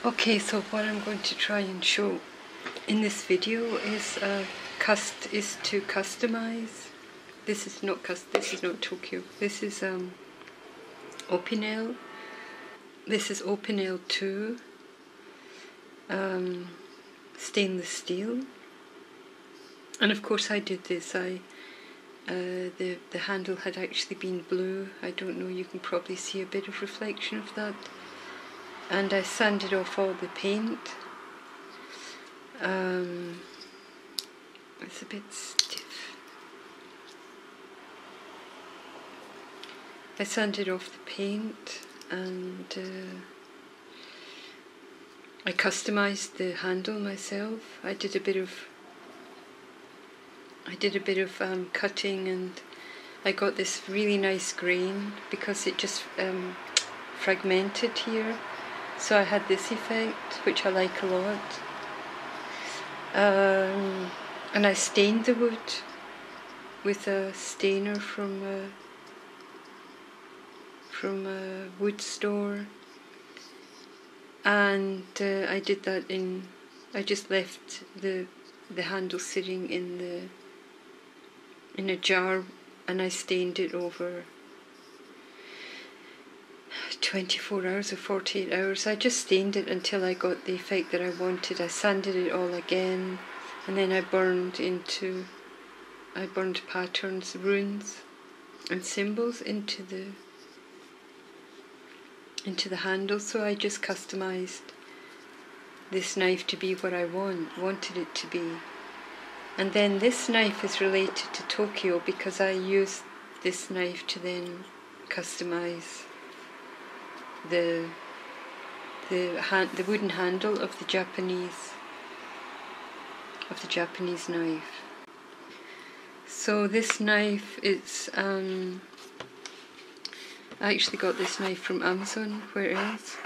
Okay, so what I'm going to try and show in this video is to customize. This is not Tokio. This is Opinel. This is Opinel 2 stainless steel. And of course I did this. The handle had actually been blue. I don't know, you can probably see a bit of reflection of that. And I sanded off all the paint. It's a bit stiff. I sanded off the paint and I customized the handle myself. I did a bit of cutting, and I got this really nice grain because it just fragmented here. So I had this effect, which I like a lot. And I stained the wood with a stainer from a wood store. And I did that I just left the handle sitting in a jar, and I stained it over 24 hours or 48 hours. I just stained it until I got the effect that I wanted. I sanded it all again, and then I burned patterns, runes and symbols into the handle. So I just customized this knife to be what I wanted it to be. And then this knife is related to Tokio because I used this knife to then customize the wooden handle of the Japanese knife. So this knife, it's I actually got this knife from Amazon, where else,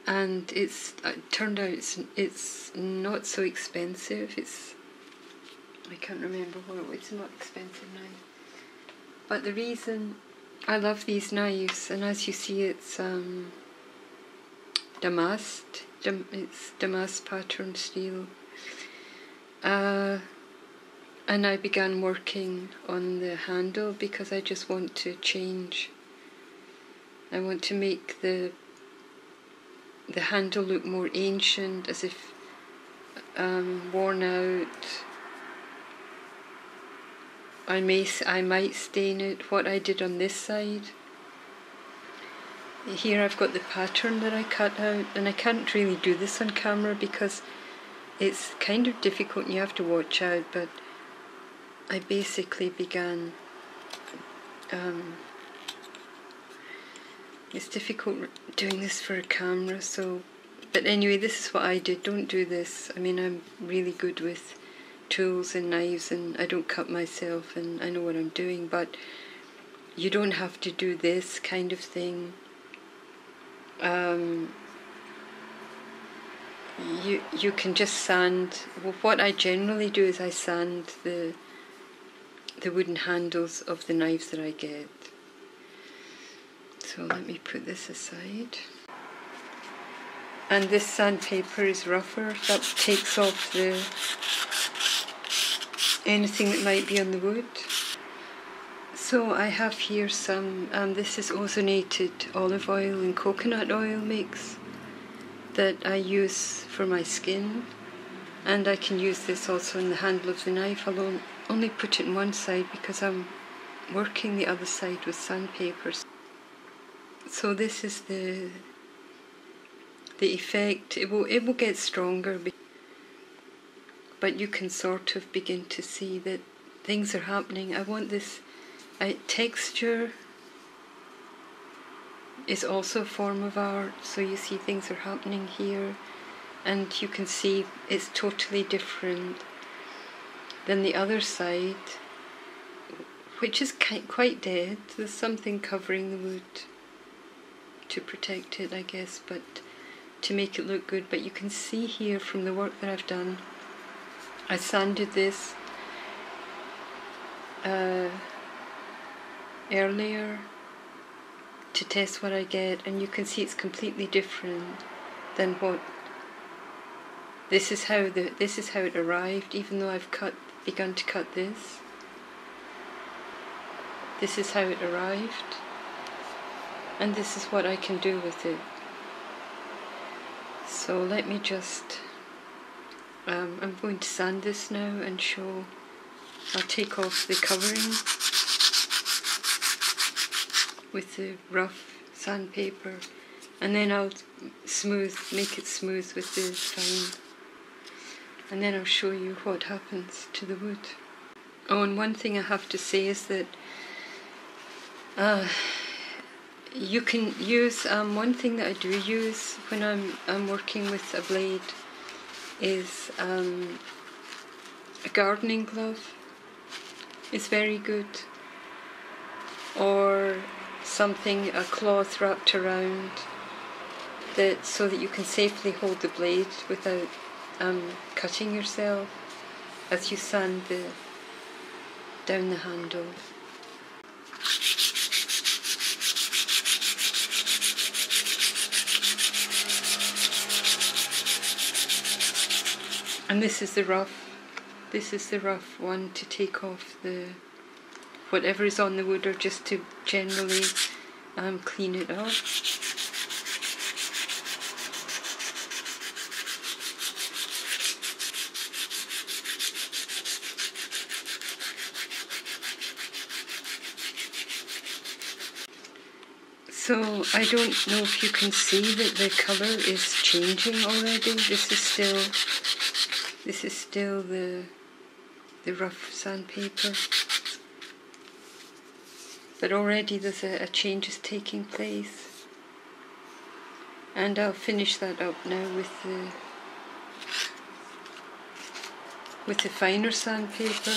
and it turned out it's not so expensive. I can't remember what it's not expensive knife. But the reason I love these knives, and as you see, it's damask pattern steel. And I began working on the handle because I just want to change. I want to make the handle look more ancient, as if worn out. I might stain it. What I did on this side. Here I've got the pattern that I cut out, and I can't really do this on camera because it's kind of difficult and you have to watch out, but I basically began, it's difficult doing this for a camera, but anyway, this is what I did. Don't do this. I mean, I'm really good with tools and knives, and I don't cut myself, and I know what I'm doing, but you don't have to do this kind of thing. You can just sand. Well, what I generally do is I sand the wooden handles of the knives that I get. So let me put this aside. And this sandpaper is rougher. That takes off anything that might be on the wood. So I have here some, this is ozonated olive oil and coconut oil mix that I use for my skin, and I can use this also in the handle of the knife. I'll only put it on one side because I'm working the other side with sandpaper. So this is the effect. It will get stronger, but you can sort of begin to see that things are happening. I want this texture is also a form of art, so you see things are happening here, and you can see it's totally different than the other side, which is quite dead. There's something covering the wood to protect it, I guess, but to make it look good. But you can see here from the work that I've done, I sanded this earlier to test what I get, and you can see it's completely different than what This is how it arrived, even though I've begun to cut this. This is how it arrived, and this is what I can do with it. So let me just, I'm going to sand this now and show. I'll take off the covering with the rough sandpaper, and then I'll make it smooth with the fine, and then I'll show you what happens to the wood. Oh, and one thing I have to say is that you can use, one thing that I do use when I'm working with a blade is a gardening glove. It's very good, or something, a cloth wrapped around that, so that you can safely hold the blade without cutting yourself as you sand down the handle. And this is the rough one to take off whatever is on the wood, or just to generally clean it up. So I don't know if you can see that the colour is changing already. This is still the rough sandpaper, but already there's a change is taking place, and I'll finish that up now with the finer sandpaper.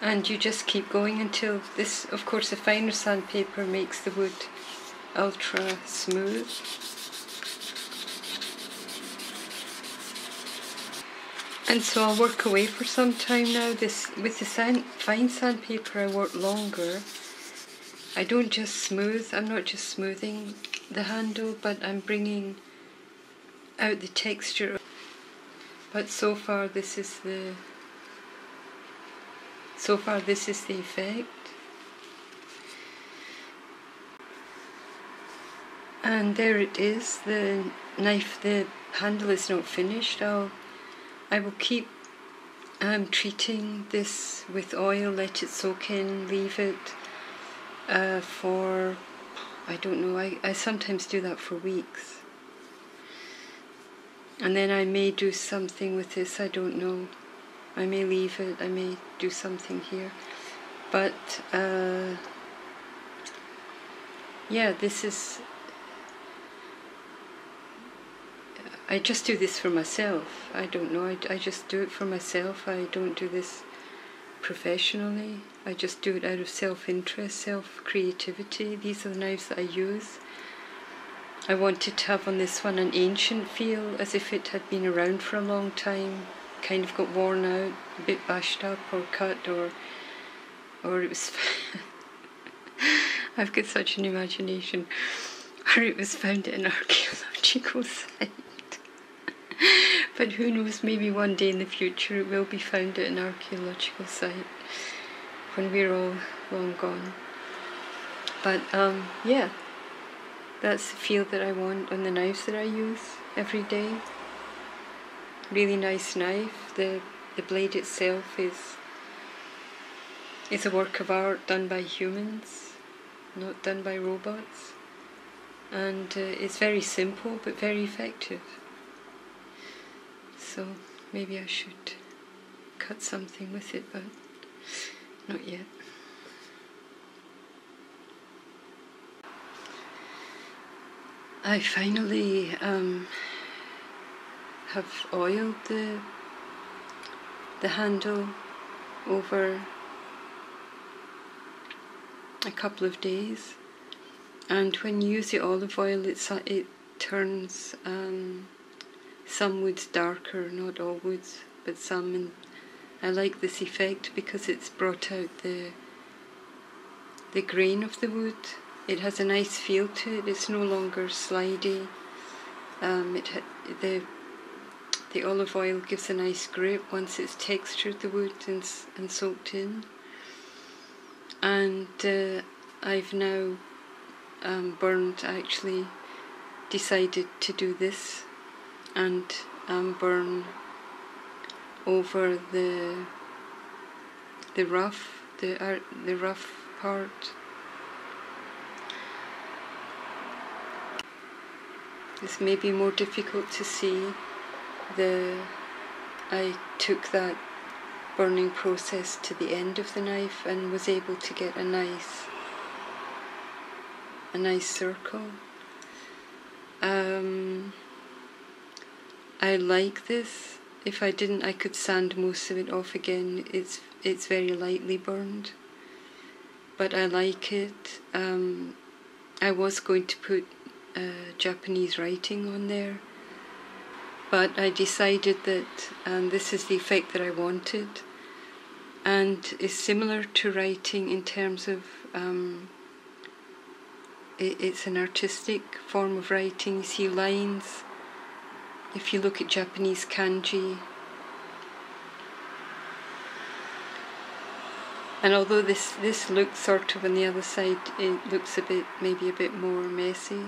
And you just keep going until this, of course, the finer sandpaper makes the wood ultra smooth. And so I'll work away for some time now. With the fine sandpaper I work longer. I don't just smooth, I'm not just smoothing the handle, but I'm bringing out the texture. But so far this is the effect. And there it is, the handle is not finished. I will keep treating this with oil, let it soak in, leave it for, I don't know, I sometimes do that for weeks. And then I may do something with this, I don't know. I may leave it, I may do something here. But yeah, this is, I just do this for myself. I don't know, I just do it for myself. I don't do this professionally. I just do it out of self-interest, self-creativity. These are the knives that I use. I wanted to have on this one an ancient feel, as if it had been around for a long time, kind of got worn out, a bit bashed up or cut, or it was I've got such an imagination, or it was found at an archaeological site. But who knows, maybe one day in the future it will be found at an archaeological site when we're all long gone. But yeah, that's the feel that I want on the knives that I use every day. Really nice knife. The blade itself is a work of art done by humans, not done by robots, and it's very simple but very effective. So maybe I should cut something with it, but not yet. I finally have oiled the handle over a couple of days, and when you use the olive oil it turns some woods darker, not all woods, but some, and I like this effect because it's brought out the grain of the wood. It has a nice feel to it. It's no longer slidey. The olive oil gives a nice grip once it's textured the wood and soaked in. And I've now actually decided to do this and burn over the rough part. This may be more difficult to see. I took that burning process to the end of the knife and was able to get a nice circle. I like this. If I didn't, I could sand most of it off again. It's very lightly burned, but I like it. I was going to put Japanese writing on there, but I decided that this is the effect that I wanted, and is similar to writing in terms of it's an artistic form of writing. You see lines. If you look at Japanese kanji, and although this looks sort of on the other side, it looks maybe a bit more messy,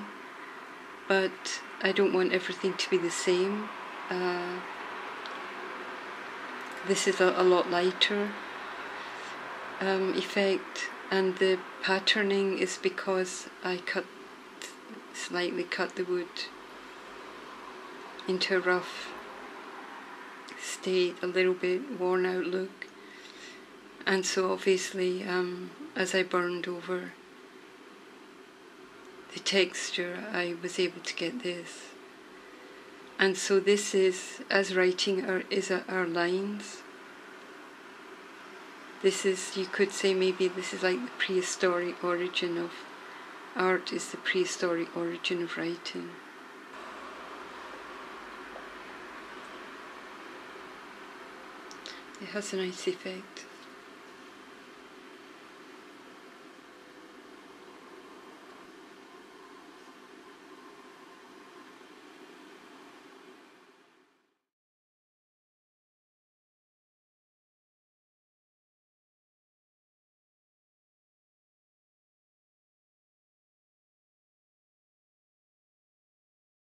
but I don't want everything to be the same. This is a lot lighter effect, and the patterning is because I slightly cut the wood into a rough state, a little bit worn out look, and so obviously as I burned over the texture, I was able to get this. And so this is, as writing is our lines. This is, you could say maybe this is like the prehistoric origin of art, is the prehistoric origin of writing. It has a nice effect.